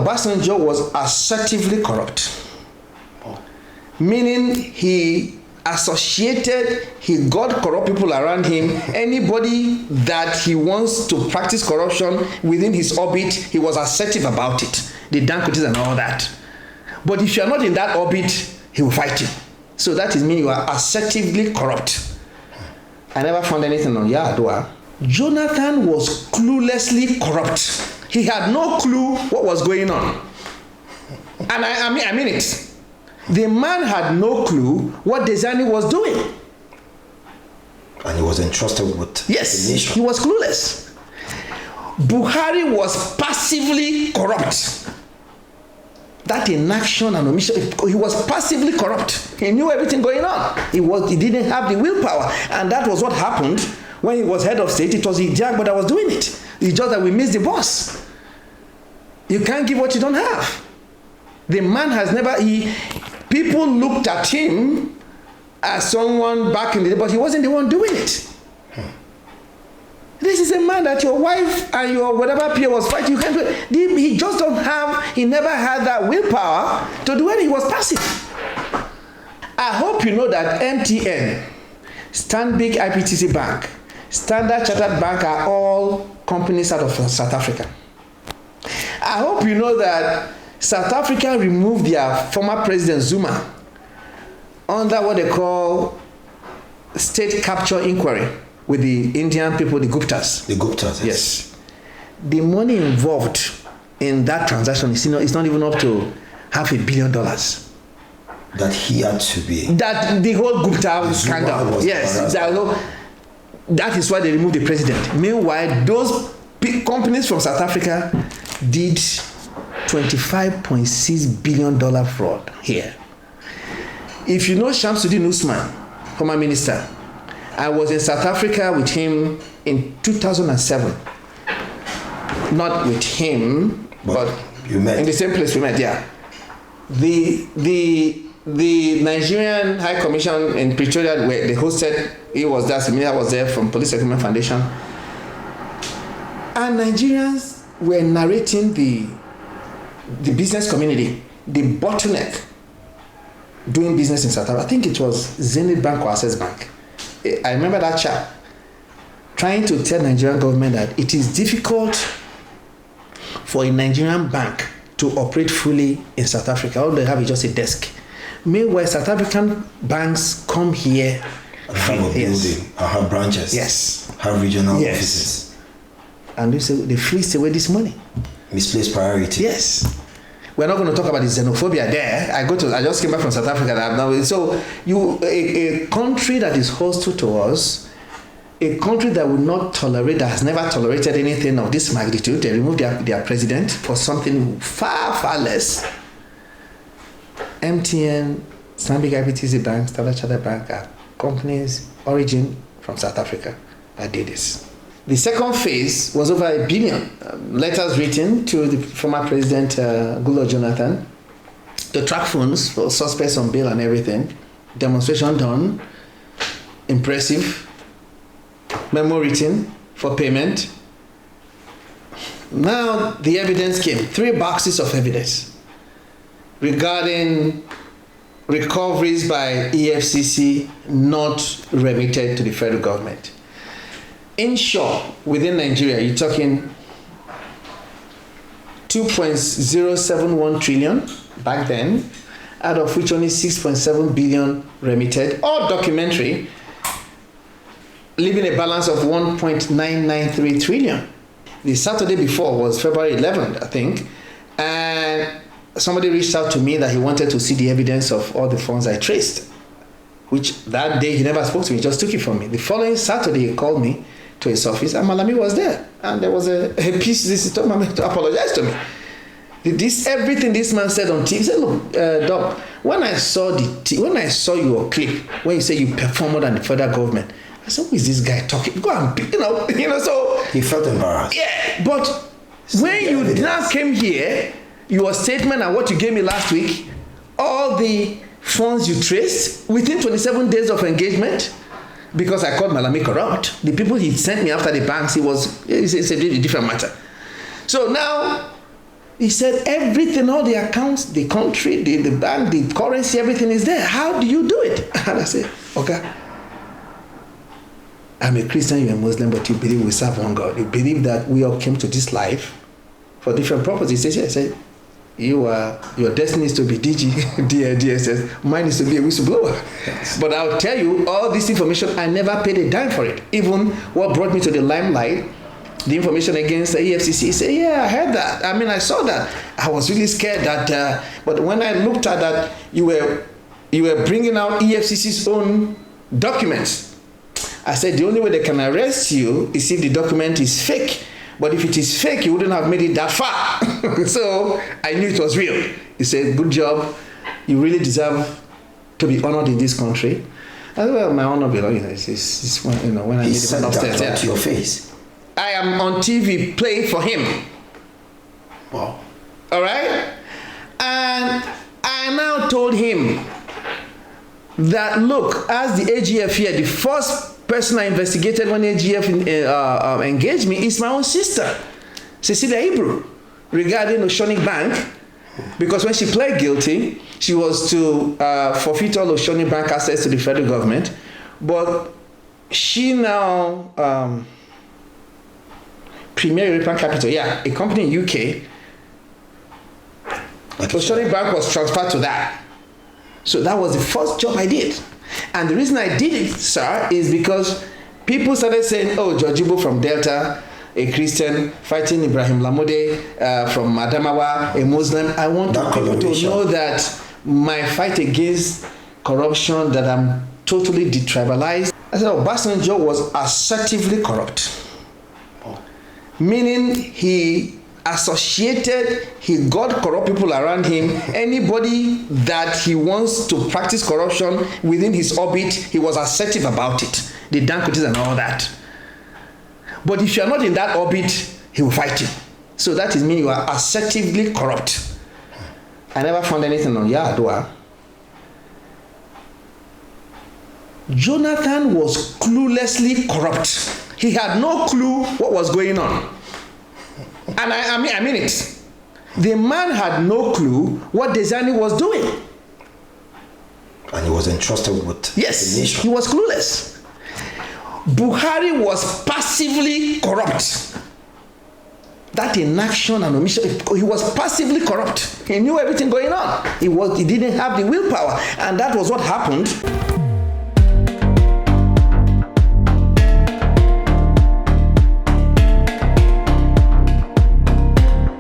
Obasanjo was assertively corrupt. Meaning he associated, he got corrupt people around him. Anybody that he wants to practice corruption within his orbit, he was assertive about it. The Dankotes and all that. But if you are not in that orbit, he will fight you. So that is meaning you are assertively corrupt. I never found anything on Yar'Adua. Jonathan was cluelessly corrupt. He had no clue what was going on. And I mean it. The man had no clue what Desani was doing. And he was entrusted with the nation. He was clueless. Buhari was passively corrupt. That inaction and omission, he was passively corrupt. He knew everything going on. He didn't have the willpower. And that was what happened when he was head of state. It was Idiagbo that was doing it. It's just that we missed the boss. You can't give what you don't have. The man has never, people looked at him as someone back in the day, but he wasn't the one doing it. This is a man that your wife and your whatever peer was fighting. You can't do it. He just don't have, he never had that willpower to do it. He was passive. I hope you know that MTN, Stanbic IPTC Bank, Standard Chartered Bank are all companies out of South Africa. I hope you know that South Africa removed their former president Zuma under what they call state capture inquiry with the Indian people, the Guptas. The Guptas, yes. The money involved in that transaction is not even up to $500 million. That he had to be. That the whole Gupta scandal. Yes. That is why they removed the president. Meanwhile, those big companies from South Africa did $25.6 billion fraud here. If you know Shamsuddin Usman, former minister, I was in South Africa with him in 2007. Not with him, but you met in the same place we met. Yeah, the Nigerian High Commission in Pretoria, where they hosted, he was there. Semina was there from Police Recruitment Foundation, and Nigerians were narrating the business community, the bottleneck doing business in South Africa. I think it was Zenith Bank or Access Bank. I remember that chap trying to tell Nigerian government that it is difficult for a Nigerian bank to operate fully in South Africa. All they have is just a desk. Meanwhile, South African banks come here and have a building, and have branches, have regional offices. And they fleece away this money. Misplaced priority. Yes. We're not going to talk about the xenophobia there. I just came back from South Africa. So a country that is hostile to us, a country that will not tolerate, that has never tolerated anything of this magnitude, they removed their president for something far, far less. MTN, Stanbic IPTC Bank, Standard Chartered Bank are companies origin from South Africa that did this. The second phase was over $1 billion. Letters written to the former president, Goodluck Jonathan, to track phones for suspects on bail and everything. Demonstration done. Impressive. Memo written for payment. Now the evidence came. 3 boxes of evidence regarding recoveries by EFCC not remitted to the federal government. In short, within Nigeria, you're talking 2.071 trillion back then, out of which only 6.7 billion remitted, all documentary, leaving a balance of 1.993 trillion. The Saturday before was February 11th, I think, and somebody reached out to me that he wanted to see the evidence of all the funds I traced, which that day he never spoke to me, he just took it from me. The following Saturday, he called me to his office, and Malami was there, and there was a piece. This told Malami to apologize to me. Everything this man said on TV. He said, "Look, Doc, when I saw your clip, when you say you performed more than the federal government, I said, who is this guy talking? Go and So he felt embarrassed. Yeah, but when you now came here, your statement and what you gave me last week, all the funds you traced within 27 days of engagement." Because I called Malami corrupt. The people he sent me after the banks, it's a different matter. So now, He said everything, all the accounts, the country, the bank, the currency, everything is there. How do you do it? And I said, okay, I'm a Christian, you're a Muslim, but you believe we serve one God. You believe that we all came to this life for different purposes. He said, your destiny is to be DG, DSS. Mine is to be a whistleblower. Yes. But I'll tell you, all this information, I never paid a dime for it. Even what brought me to the limelight, the information against the EFCC, he said, yeah, I heard that. I mean, I saw that. I was really scared that, but when I looked at that, you were bringing out EFCC's own documents. I said, the only way they can arrest you is if the document is fake. But if it is fake, you wouldn't have made it that far. So I knew it was real. He said, good job. You really deserve to be honored in this country. I said, well, my honor belongs, it's when I he need said to upstairs. that to your face. I am on TV playing for him. Wow. All right? And I now told him that, look, as the AGF here, the first person I investigated when AGF engaged me is my own sister, Cecilia Hebrew, regarding Oceanic Bank, because when she pled guilty, she was to forfeit all Oceanic Bank assets to the federal government, but she now, Premier European Capital, a company in UK, Oceanic Bank was transferred to that. So that was the first job I did. And the reason I did it, sir, is because people started saying, oh, Georgibo from Delta, a Christian, fighting Ibrahim Lamode from Adamawa, a Muslim. I want people to know that my fight against corruption, that I'm totally detribalized. I said, Obasanjo was assertively corrupt. Meaning he got corrupt people around him. Anybody that he wants to practice corruption within his orbit, he was assertive about it. The Dankotes and all that. But if you're not in that orbit, he will fight you. So that is meaning you are assertively corrupt. I never found anything on Yar'Adua. Jonathan was cluelessly corrupt. He had no clue what was going on. And I mean it. The man had no clue what Desani was doing. And he was entrusted with the nation. He was clueless. Buhari was passively corrupt. That inaction and omission, he was passively corrupt. He knew everything going on. He didn't have the willpower. And that was what happened.